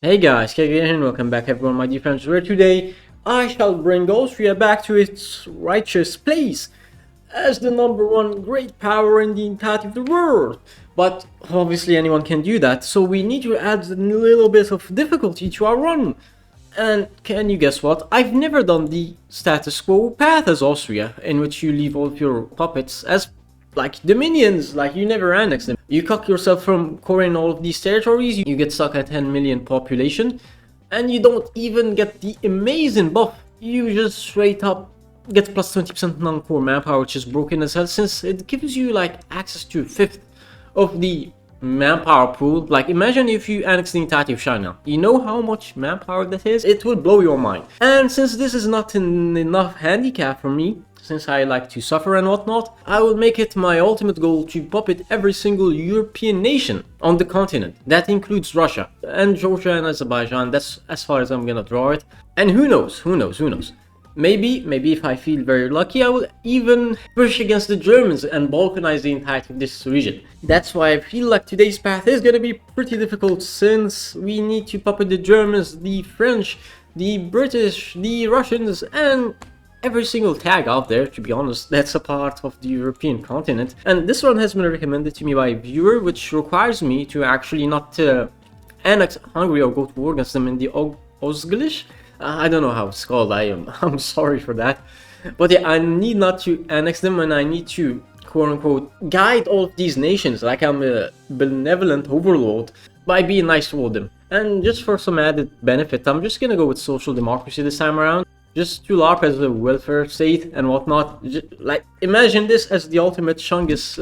Hey guys, Kaiserreich here and welcome back everyone, my dear friends, where today I shall bring Austria back to its righteous place as the #1 great power in the entirety of the world. But obviously anyone can do that, so we need to add a little bit of difficulty to our run. And can you guess what? I've never done the status quo path as Austria, in which you leave all of your puppets as like dominions, like you never annex them. You cock yourself from coring all of these territories, you get stuck at 10 million population, and you don't even get the amazing buff. You just straight up get plus 20% non-core manpower, which is broken as hell, since it gives you like access to a fifth of the manpower pool. Like imagine if you annex the entirety of China. You know how much manpower that is? It will blow your mind. And since this is not an enough handicap for me, since I like to suffer and whatnot, I will make it my ultimate goal to puppet every single European nation on the continent. That includes Russia and Georgia and Azerbaijan. That's as far as I'm gonna draw it. And who knows? Maybe if I feel very lucky, I will even push against the Germans and balkanize the entirety of this region. That's why I feel like today's path is gonna be pretty difficult, since we need to puppet the Germans, the French, the British, the Russians, and every single tag out there, to be honest, that's a part of the European continent. And this one has been recommended to me by a viewer, which requires me to actually not annex Hungary or go to war against them in the AUSTRIA. I don't know how it's called, I'm sorry for that. But yeah, I need not to annex them, and I need to quote-unquote guide all of these nations like I'm a benevolent overlord by being nice toward them. And just for some added benefit, I'm just gonna go with social democracy this time around. Just to LARP as a welfare state and whatnot. Like, imagine this as the ultimate Chungus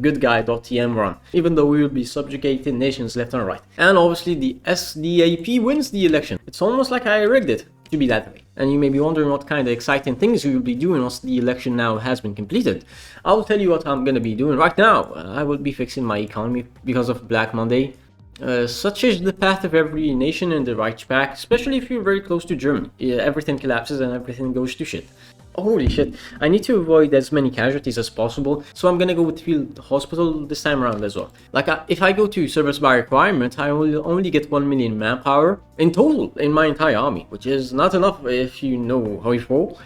goodguy.tm run, even though we will be subjugating nations left and right. And obviously the SDAP wins the election. It's almost like I rigged it to be that way. And you may be wondering what kind of exciting things we will be doing once the election now has been completed. I will tell you what I'm gonna be doing right now. I will be fixing my economy because of Black Monday. Such is the path of every nation in the Reich pack, especially if you're very close to Germany. Everything collapses and everything goes to shit. Holy shit, I need to avoid as many casualties as possible, so I'm gonna go with field hospital this time around as well. Like, if I go to service by requirement, I will only get 1 million manpower in total in my entire army, which is not enough if you know how you fall.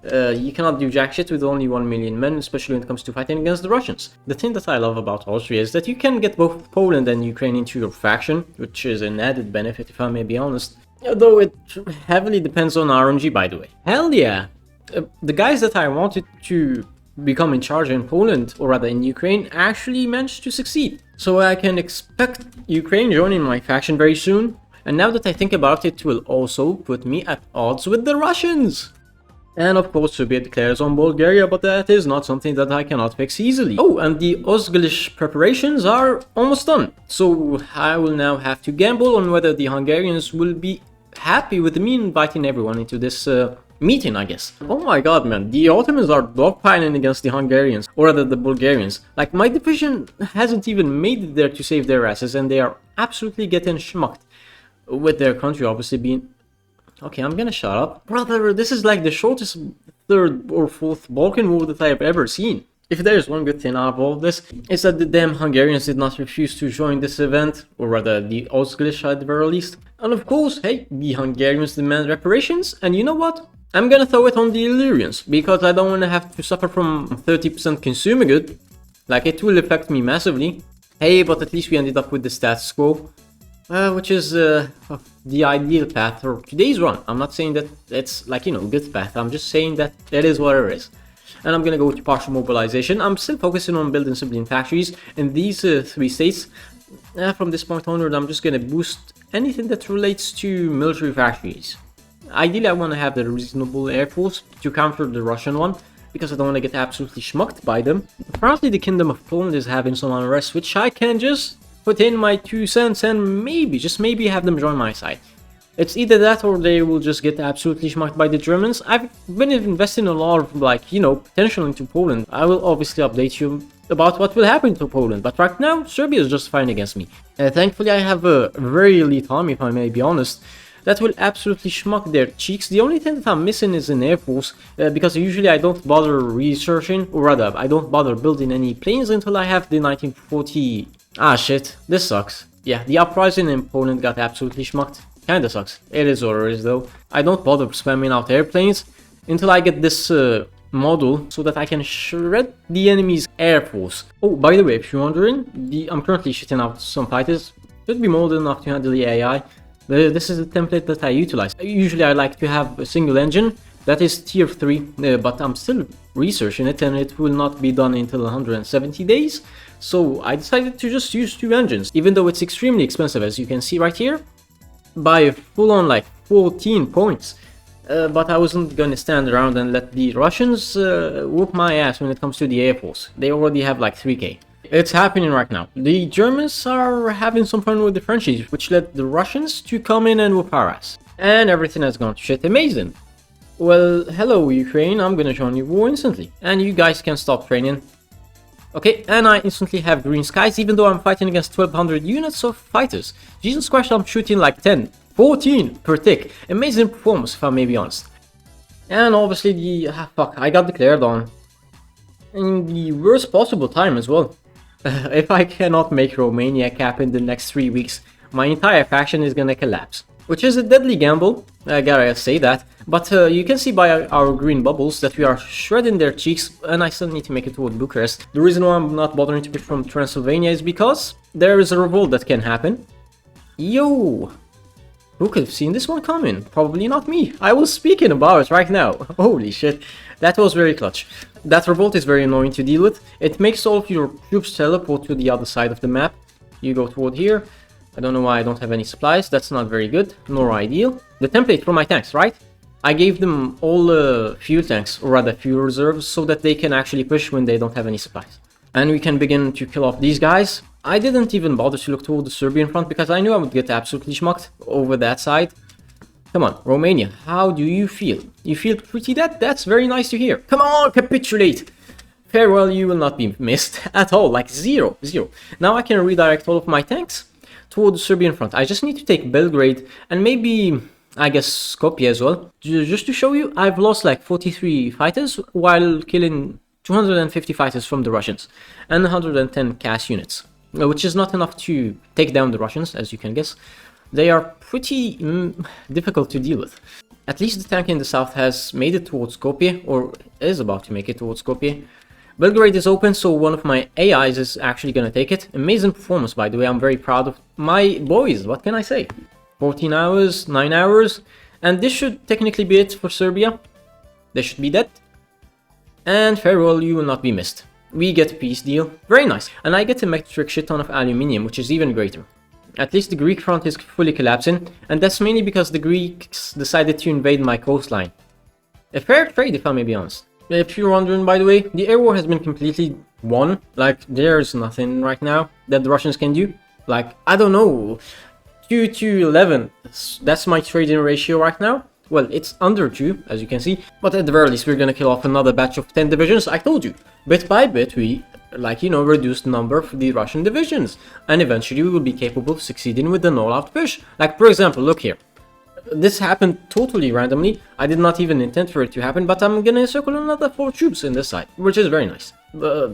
You cannot do jack shit with only 1 million men, especially when it comes to fighting against the Russians. The thing that I love about Austria is that you can get both Poland and Ukraine into your faction, which is an added benefit if I may be honest. Though it heavily depends on RNG, by the way. Hell yeah! The guys that I wanted to become in charge in Poland, or rather in Ukraine, actually managed to succeed. So I can expect Ukraine joining my faction very soon. And now that I think about it, it will also put me at odds with the Russians. And of course Serbia declares on Bulgaria, but that is not something that I cannot fix easily. Oh, and the AUSTRIA preparations are almost done. So I will now have to gamble on whether the Hungarians will be happy with me inviting everyone into this meeting, I guess. Oh my god, man, the Ottomans are dogpiling against the Hungarians, or rather the Bulgarians. Like, my division hasn't even made it there to save their asses, and they are absolutely getting schmucked. With their country obviously being... Okay, I'm gonna shut up. Brother, this is like the shortest 3rd or 4th Balkan war that I have ever seen. If there's one good thing out of all this, it's that the damn Hungarians did not refuse to join this event, or rather the AUSTRIA at the very least. And of course, hey, the Hungarians demand reparations, and you know what? I'm gonna throw it on the Illyrians, because I don't wanna have to suffer from 30% consumer good. Like, it will affect me massively. Hey, but at least we ended up with the status quo. Which is the ideal path for today's run. I'm not saying that it's like, you know, good path. I'm just saying that it is what it is. And I'm gonna go to partial mobilization. I'm still focusing on building civilian factories in these 3 states. From this point onward, I'm just gonna boost anything that relates to military factories. Ideally, I want to have a reasonable air force to counter the Russian one, because I don't want to get absolutely schmucked by them. Apparently, the Kingdom of Poland is having some unrest, which I can just put in my 2 cents and maybe, just maybe, have them join my side. It's either that or they will just get absolutely schmucked by the Germans. I've been investing a lot of, like, you know, potential into Poland. I will obviously update you about what will happen to Poland, but right now, Serbia is just fine against me. Thankfully, I have a very elite army, if I may be honest, that will absolutely schmuck their cheeks. The only thing that I'm missing is an air force, because usually I don't bother researching, or rather, I don't bother building any planes until I have the 1940... Ah shit, this sucks. Yeah, the uprising in Poland got absolutely schmucked. Kinda sucks. It is what it is though. I don't bother spamming out airplanes until I get this model so that I can shred the enemy's air force. Oh, by the way, if you're wondering, I'm currently shitting out some fighters. Should be more than enough to handle the AI. This is a template that I utilize. Usually I like to have a single engine that is tier 3, but I'm still researching it and it will not be done until 170 days. So I decided to just use 2 engines, even though it's extremely expensive, as you can see right here, by a full-on like 14 points. But I wasn't gonna stand around and let the Russians whoop my ass when it comes to the Air Force. They already have like 3k. It's happening right now. The Germans are having some fun with the Frenchies, which led the Russians to come in and whoop our ass. And everything has gone to shit amazing. Well, hello Ukraine, I'm gonna join your war instantly. And you guys can stop training. Okay, and I instantly have green skies, even though I'm fighting against 1200 units of fighters. Jesus Christ, I'm shooting like 10, 14 per tick. Amazing performance, if I may be honest. And obviously fuck, I got declared on. In the worst possible time as well. If I cannot make Romania cap in the next 3 weeks, my entire faction is gonna collapse. Which is a deadly gamble, I gotta say that. But you can see by our green bubbles that we are shredding their cheeks, and I still need to make it toward Bucharest. The reason why I'm not bothering to push from Transylvania is because there is a revolt that can happen. Yo! Who could have seen this one coming? Probably not me. I was speaking about it right now. Holy shit. That was very clutch. That revolt is very annoying to deal with. It makes all of your troops teleport to the other side of the map. You go toward here. I don't know why I don't have any supplies. That's not very good, nor ideal. The template for my tanks, right? I gave them all fuel tanks, or rather fuel reserves, so that they can actually push when they don't have any supplies. And we can begin to kill off these guys. I didn't even bother to look toward the Serbian front because I knew I would get absolutely schmucked over that side. Come on, Romania, how do you feel? You feel pretty dead? That's very nice to hear. Come on, capitulate! Farewell, you will not be missed at all, like zero. Now I can redirect all of my tanks toward the Serbian front. I just need to take Belgrade and maybe, I guess, Skopje as well. Just to show you, I've lost like 43 fighters while killing 250 fighters from the Russians and 110 CAS units, which is not enough to take down the Russians, as you can guess. They are pretty difficult to deal with. At least the tank in the south has made it towards Skopje, or is about to make it towards Skopje. Belgrade is open, so one of my AIs is actually gonna take it. Amazing performance, by the way. I'm very proud of my boys. What can I say? 14 hours, 9 hours, and this should technically be it for Serbia. They should be dead. And farewell, you will not be missed. We get a peace deal. Very nice. And I get a metric shit ton of aluminium, which is even greater. At least the Greek front is fully collapsing, and that's mainly because the Greeks decided to invade my coastline. A fair trade, if I may be honest. If you're wondering, by the way, the air war has been completely won. Like, there's nothing right now that the Russians can do. Like, I don't know, 2 to 11, that's my trading ratio right now. Well, it's under 2, as you can see, but at the very least we're gonna kill off another batch of 10 divisions. I told you, bit by bit we, reduce the number of the Russian divisions, and eventually we will be capable of succeeding with an all-out push. Like, for example, look here. This happened totally randomly. I did not even intend for it to happen, but I'm gonna circle another 4 troops in this side, which is very nice.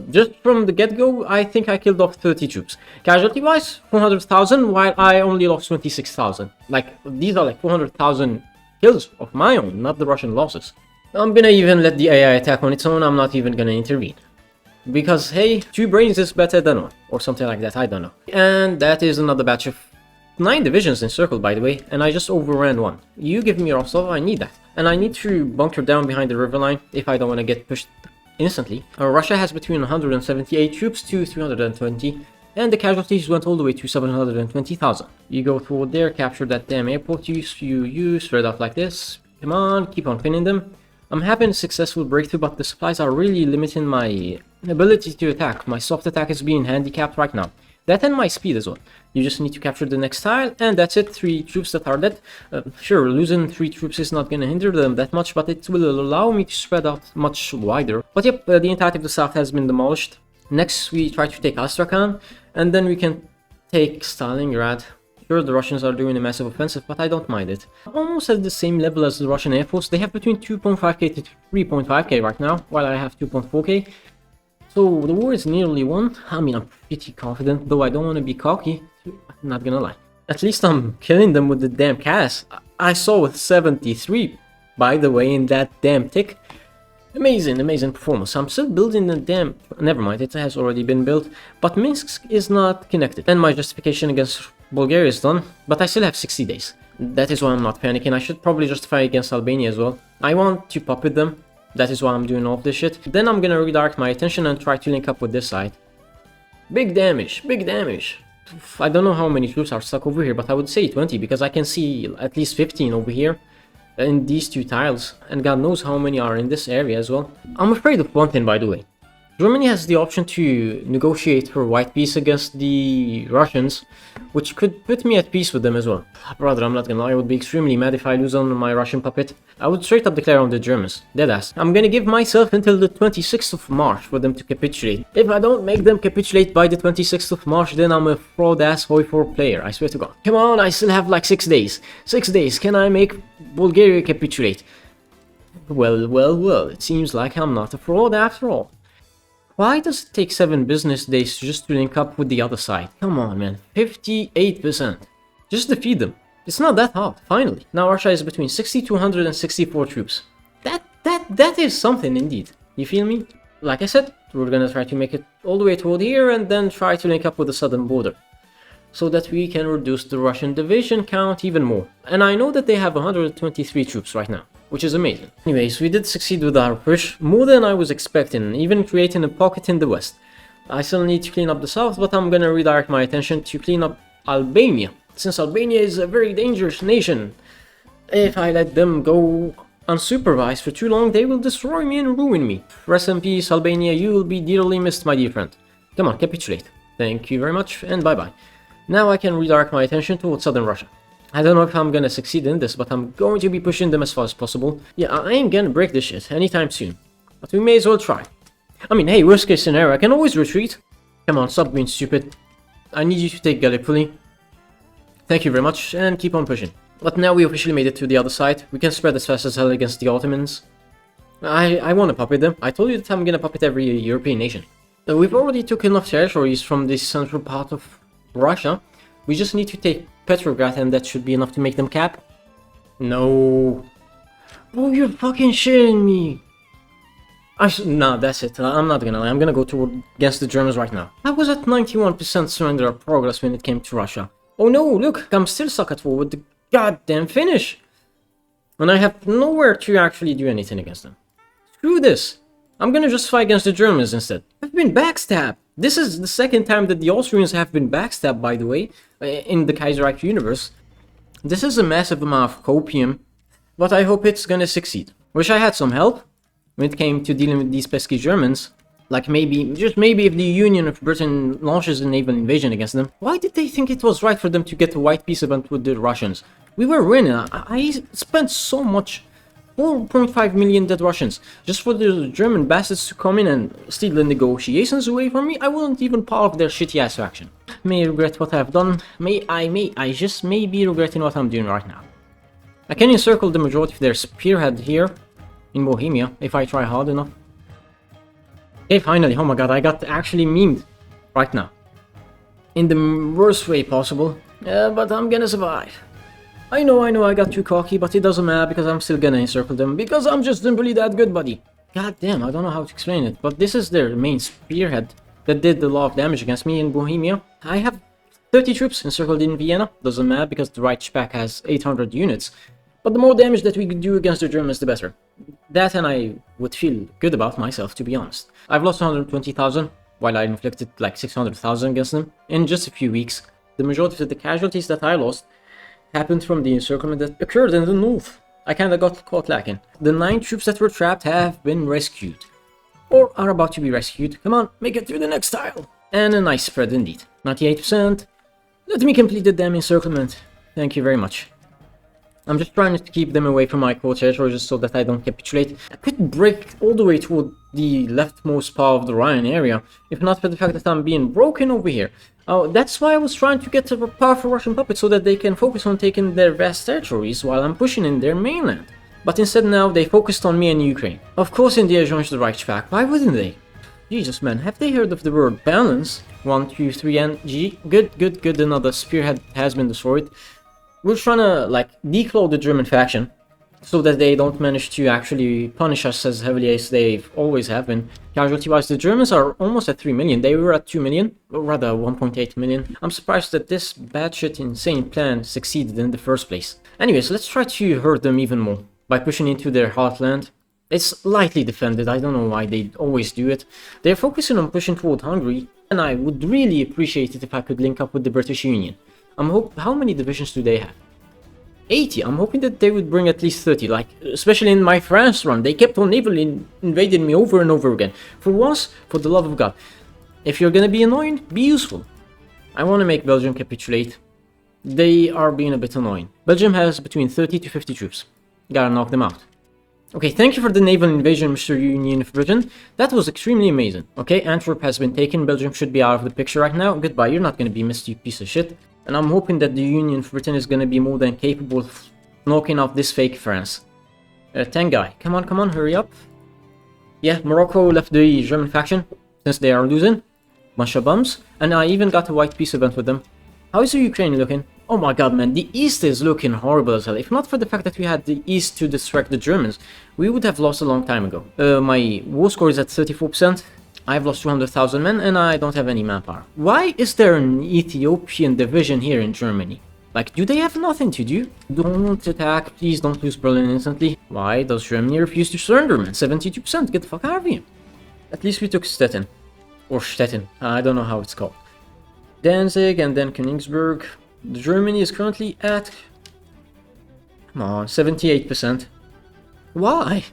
Just from the get-go, I think I killed off 30 troops. Casualty-wise, 400,000, while I only lost 26,000. Like, these are like 400,000 kills of my own, not the Russian losses. I'm gonna even let the AI attack on its own. I'm not even gonna intervene. Because, hey, 2 brains is better than 1, or something like that, I don't know. And that is another batch of 9 divisions encircled, by the way, and I just overran 1. You give me Rostov, I need that. And I need to bunker down behind the river line if I don't want to get pushed instantly. Russia has between 178 troops to 320, and the casualties went all the way to 720,000. You go toward there, capture that damn airport, you spread out like this. Come on, keep on pinning them. I'm having a successful breakthrough, but the supplies are really limiting my ability to attack. My soft attack is being handicapped right now. That and my speed as well. You just need to capture the next tile, and that's it. 3 troops that are dead. Sure, losing 3 troops is not gonna hinder them that much, but it will allow me to spread out much wider. But yep, the entirety of the south has been demolished. Next, we try to take Astrakhan, and then we can take Stalingrad. Sure, the Russians are doing a massive offensive, but I don't mind it. Almost at the same level as the Russian Air Force. They have between 2.5k to 3.5k right now, while I have 2.4k. So the war is nearly won. I mean, I'm pretty confident, though I don't want to be cocky, I'm not gonna lie. At least I'm killing them with the damn cast. I saw with 73, by the way, in that damn tick. Amazing, amazing performance. I'm still building the damn... Never mind, it has already been built. But Minsk is not connected. And my justification against Bulgaria is done. But I still have 60 days. That is why I'm not panicking. I should probably justify against Albania as well. I want to puppet them. That is why I'm doing all of this shit. Then I'm gonna redirect my attention and try to link up with this side. Big damage, big damage. I don't know how many troops are stuck over here, but I would say 20 because I can see at least 15 over here. In these two tiles, and God knows how many are in this area as well. I'm afraid of one thing, by the way. Germany has the option to negotiate for white peace against the Russians, which could put me at peace with them as well. Brother, I'm not gonna lie, I would be extremely mad if I lose on my Russian puppet. I would straight up declare on the Germans, deadass. I'm gonna give myself until the 26th of March for them to capitulate. If I don't make them capitulate by the 26th of March, then I'm a fraud-ass Hoi4 player, I swear to God. Come on, I still have like 6 days. 6 days, can I make Bulgaria capitulate? Well, it seems like I'm not a fraud after all. Why does it take 7 business days just to link up with the other side? Come on, man. 58%. Just defeat them. It's not that hard, finally. Now Russia is between 60 to 164 troops. That is something indeed. You feel me? Like I said, we're gonna try to make it all the way toward here and then try to link up with the southern border, so that we can reduce the Russian division count even more. And I know that they have 123 troops right now, which is amazing. Anyways, we did succeed with our push, more than I was expecting, even creating a pocket in the west. I still need to clean up the south, but I'm gonna redirect my attention to clean up Albania, since Albania is a very dangerous nation. If I let them go unsupervised for too long, they will destroy me and ruin me. Rest in peace, Albania, you will be dearly missed, my dear friend. Come on, capitulate. Thank you very much, and bye-bye. Now I can redirect my attention towards southern Russia. I don't know if I'm gonna succeed in this, but I'm going to be pushing them as far as possible. Yeah, I ain't gonna break this shit anytime soon, but we may as well try. I mean, hey, worst case scenario, I can always retreat. Come on, stop being stupid. I need you to take Gallipoli. Thank you very much, and keep on pushing. But now we officially made it to the other side. We can spread as fast as hell against the Ottomans. I wanna puppet them. I told you that I'm gonna puppet every European nation. We've already took enough territories from this central part of Russia. We just need to take Petrograd and that should be enough to make them cap. No. Oh, you're fucking shitting me. Nah, that's it. I'm not gonna lie. I'm gonna go against the Germans right now. I was at 91% surrender of progress when it came to Russia. Oh no, look, I'm still stuck at war with the goddamn Finnish. And I have nowhere to actually do anything against them. Screw this. I'm gonna just fight against the Germans instead. I've been backstabbed. This is the second time that the Austrians have been backstabbed, by the way, in the Kaiserreich universe. This is a massive amount of copium, but I hope it's gonna succeed. Wish I had some help when it came to dealing with these pesky Germans. Like maybe, just maybe if the Union of Britain launches a naval invasion against them. Why did they think it was right for them to get a white peace event with the Russians? We were winning. I spent so much. 4.5 million dead Russians. Just for the German bastards to come in and steal the negotiations away from me, I wasn't even part of their shitty ass faction. May I regret what I've done. I just may be regretting what I'm doing right now. I can encircle the majority of their spearhead here in Bohemia if I try hard enough. Okay, finally. Oh my god, I got actually memed right now. In the worst way possible. But I'm gonna survive. I know, I got too cocky, but it doesn't matter because I'm still gonna encircle them, because I'm just simply that good, buddy. God damn, I don't know how to explain it, but this is their main spearhead that did a lot of damage against me in Bohemia. I have 30 troops encircled in Vienna, doesn't matter because the Reichspach has 800 units, but the more damage that we could do against the Germans, the better. That and I would feel good about myself, to be honest. I've lost 120,000, while I inflicted like 600,000 against them in just a few weeks. The majority of the casualties that I lost happened from the encirclement that occurred in the north. I kinda got caught lacking. The 9 troops that were trapped have been rescued. Or are about to be rescued. Come on, make it through the next tile. And a nice spread indeed. 98%. Let me complete the damn encirclement. Thank you very much. I'm just trying to keep them away from my core territory just so that I don't capitulate. I could break all the way toward the leftmost part of the Rhine area, if not for the fact that I'm being broken over here. Oh, that's why I was trying to get a powerful Russian puppet so that they can focus on taking their vast territories while I'm pushing in their mainland. But instead now they focused on me and Ukraine. Of course India joins the Reichspach, why wouldn't they? Jesus man, have they heard of the word balance? 1, 2, 3, and G. Good, good, good. Another spearhead has been destroyed. We're trying to, like, declaw the German faction so that they don't manage to actually punish us as heavily as they've always have been. Casualty-wise, the Germans are almost at 3 million. They were at 2 million, or rather 1.8 million. I'm surprised that this batshit insane plan succeeded in the first place. Anyways, let's try to hurt them even more by pushing into their heartland. It's lightly defended. I don't know why they always do it. They're focusing on pushing toward Hungary, and I would really appreciate it if I could link up with the British Union. How many divisions do they have? 80. I'm hoping that they would bring at least 30, like, especially in my France run. They kept on naval invading me over and over again. For once, for the love of God. If you're gonna be annoying, be useful. I want to make Belgium capitulate. They are being a bit annoying. Belgium has between 30 to 50 troops. Gotta knock them out. Okay, thank you for the naval invasion, Mr. Union of Britain. That was extremely amazing. Okay, Antwerp has been taken. Belgium should be out of the picture right now. Goodbye, you're not gonna be missed, you piece of shit. And I'm hoping that the Union of Britain is gonna be more than capable of knocking off this fake France. Tank guy, come on, hurry up. Yeah, Morocco left the German faction, since they are losing. Bunch of bums. And I even got a white peace event with them. How is the Ukraine looking? Oh my god, man, the East is looking horrible as hell. If not for the fact that we had the East to distract the Germans, we would have lost a long time ago. My war score is at 34%. I've lost 200,000 men and I don't have any manpower. Why is there an Ethiopian division here in Germany? Like, do they have nothing to do? Don't attack, please don't lose Berlin instantly. Why does Germany refuse to surrender, man? 72%, get the fuck out of here. At least we took Stettin. Or Stettin, I don't know how it's called. Danzig and then Königsberg. Germany is currently at, come on, 78%. Why?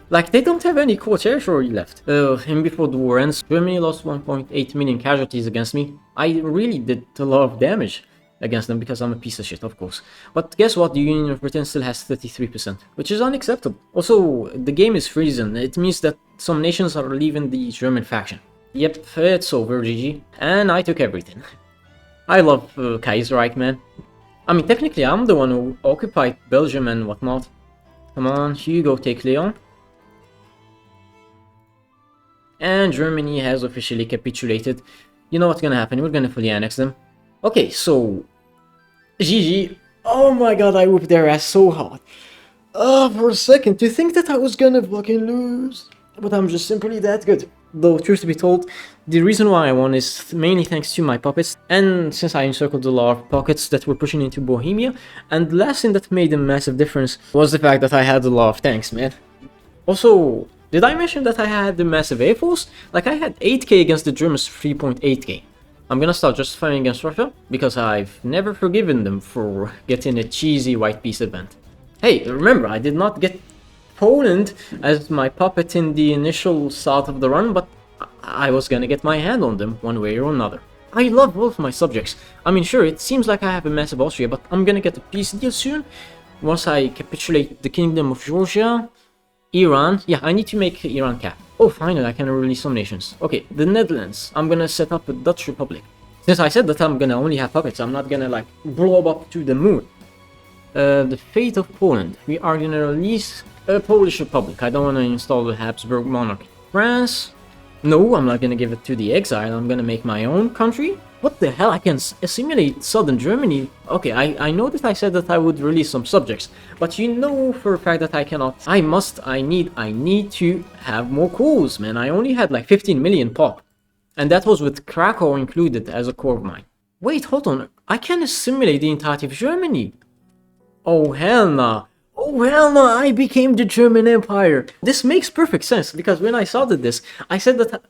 Like, they don't have any core territory left. And before the war ends, Germany lost 1.8 million casualties against me. I really did a lot of damage against them because I'm a piece of shit, of course. But guess what? The Union of Britain still has 33%, which is unacceptable. Also, the game is freezing. It means that some nations are leaving the German faction. Yep, it's over, GG. And I took everything. I love Kaiserreich, man. I mean, technically, I'm the one who occupied Belgium and whatnot. Come on, Hugo, take Leon. And Germany has officially capitulated. You know what's gonna happen, we're gonna fully annex them. Okay, so... GG. Oh my god, I whooped their ass so hard. For a second, to think that I was gonna fucking lose. But I'm just simply that good. Though, truth to be told, the reason why I won is mainly thanks to my puppets, and since I encircled a lot of pockets that were pushing into Bohemia, and the last thing that made a massive difference was the fact that I had a lot of tanks, man. Also, did I mention that I had the massive air force? Like, I had 8k against the Germans, 3.8k. I'm gonna start justifying against Russia, because I've never forgiven them for getting a cheesy white peace event. Hey, remember, I did not get Poland as my puppet in the initial start of the run, but I was gonna get my hand on them one way or another. I love both my subjects. I mean, sure, it seems like I have a massive Austria, but I'm gonna get a peace deal soon. Once I capitulate the Kingdom of Georgia, Iran. Yeah, I need to make Iran cap. Oh, finally, I can release some nations. Okay, the Netherlands. I'm gonna set up a Dutch Republic. Since I said that I'm gonna only have puppets, I'm not gonna, like, blow up to the moon. The fate of Poland. We are gonna release a Polish Republic. I don't want to install the Habsburg monarchy. France. No, I'm not gonna give it to the exile. I'm gonna make my own country. What the hell? I can assimilate southern Germany. Okay, I know that I said that I would release some subjects, but you know for a fact that I cannot. I need to have more cores, man. I only had like 15 million pop, and that was with Krakow included as a core of mine. Wait, hold on. I can assimilate the entirety of Germany. Oh hell nah. Oh hell no, I became the German Empire. This makes perfect sense, because when I started this, I said that...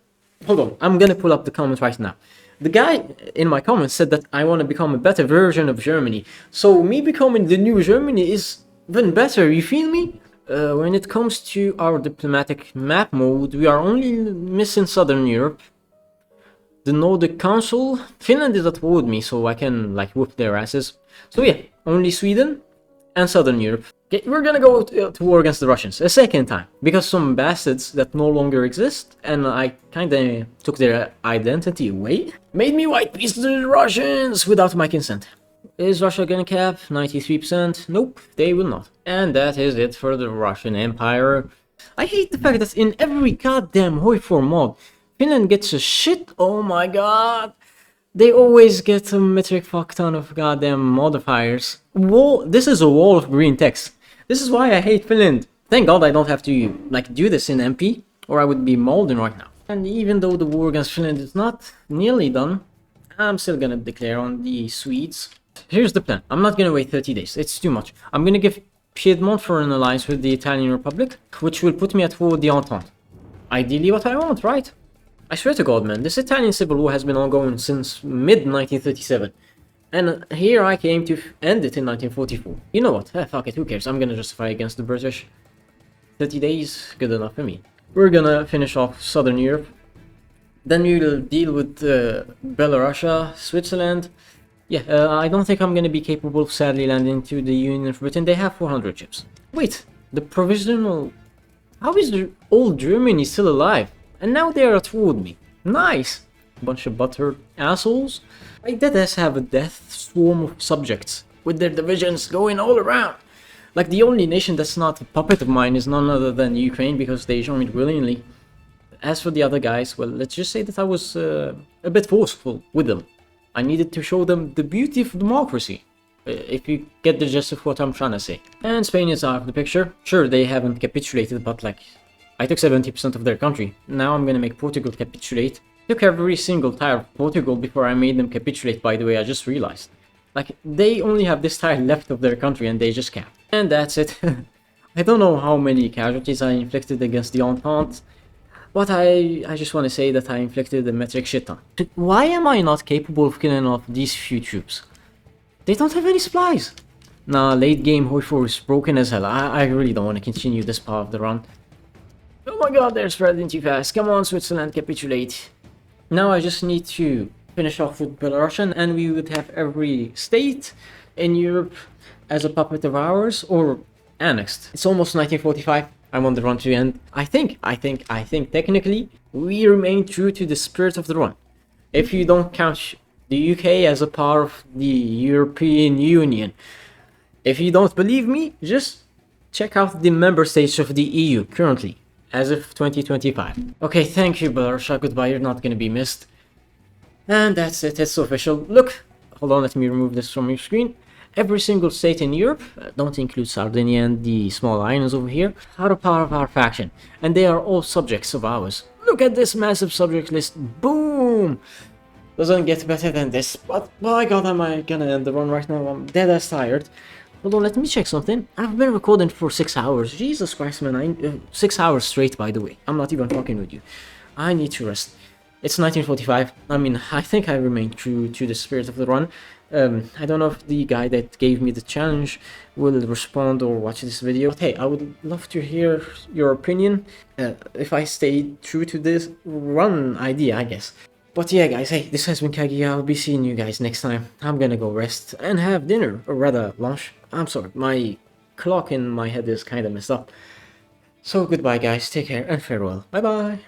Hold on, I'm gonna pull up the comment right now. The guy in my comments said that I want to become a better version of Germany. So me becoming the new Germany is even better, you feel me? When it comes to our diplomatic map mode, we are only missing Southern Europe. The Nordic Council, Finland is at war with me, so I can like whoop their asses. So yeah, only Sweden and Southern Europe. Okay, we're gonna go to war against the Russians a second time, because some bastards that no longer exist, and I kinda took their identity away, made me white peace to the Russians without my consent. Is Russia gonna cap? 93%? Nope, they will not. And that is it for the Russian Empire. I hate the fact that in every goddamn Hoi 4 mod, Finland gets a shit. Oh my god. They always get a metric fuck ton of goddamn modifiers. Wall. This is a wall of green text. This is why I hate Finland. Thank God I don't have to like do this in MP, or I would be molding right now. And even though the war against Finland is not nearly done, I'm still gonna declare on the Swedes. Here's the plan. I'm not gonna wait 30 days. It's too much. I'm gonna give Piedmont for an alliance with the Italian Republic, which will put me at war with the Entente. Ideally what I want, right? I swear to God, man, this Italian civil war has been ongoing since mid-1937. And here I came to end it in 1944. You know what? Fuck it, who cares? I'm gonna justify against the British. 30 days, good enough for me. We're gonna finish off Southern Europe. Then we'll deal with Belarus, Switzerland. Yeah, I don't think I'm gonna be capable of sadly landing to the Union of Britain. They have 400 ships. Wait, the provisional... How is the old Germany still alive? And now they are at war with me. Nice! Bunch of butthurt assholes. I deadass have a death swarm of subjects, with their divisions going all around. Like, the only nation that's not a puppet of mine is none other than Ukraine, because they joined willingly. As for the other guys, well, let's just say that I was a bit forceful with them. I needed to show them the beauty of democracy, if you get the gist of what I'm trying to say. And Spain is out of the picture. Sure, they haven't capitulated, but like, I took 70% of their country. Now I'm gonna make Portugal capitulate. Took every single tile of Portugal before I made them capitulate, by the way, I just realized. Like, they only have this tile left of their country and they just capped. And that's it. I don't know how many casualties I inflicted against the Entente, but I just want to say that I inflicted a metric shit ton. Why am I not capable of killing off these few troops? They don't have any supplies. Nah, late game Hoifor is broken as hell. I really don't want to continue this part of the run. Oh my god, they're spreading too fast. Come on, Switzerland, capitulate. Now I just need to finish off with Belarus, and we would have every state in Europe as a puppet of ours, or annexed. It's almost 1945. I'm on the run to end. I think technically we remain true to the spirit of the run. If you don't count the UK as a part of the European Union. If you don't believe me, just check out the member states of the EU currently, as of 2025. Okay, thank you, Belarus. Goodbye, you're not gonna be missed. And that's it, it's official. Look, hold on, let me remove this from your screen. Every single state in Europe, don't include Sardinia and the small islands over here, are a part of our faction, and they are all subjects of ours. Look at this massive subject list, boom! Doesn't get better than this, but by god, am I gonna end the run right now? I'm dead ass tired. Hold on, let me check something. I've been recording for 6 hours. Jesus Christ, man, 6 hours straight, by the way. I'm not even fucking with you. I need to rest. It's 1945. I mean, I think I remain true to the spirit of the run. I don't know if the guy that gave me the challenge will respond or watch this video. But hey, I would love to hear your opinion if I stay true to this run idea, I guess. But yeah, guys, hey, this has been Kagi. I'll be seeing you guys next time. I'm gonna go rest and have dinner, or rather lunch. I'm sorry, my clock in my head is kind of messed up. So goodbye, guys. Take care and farewell. Bye bye.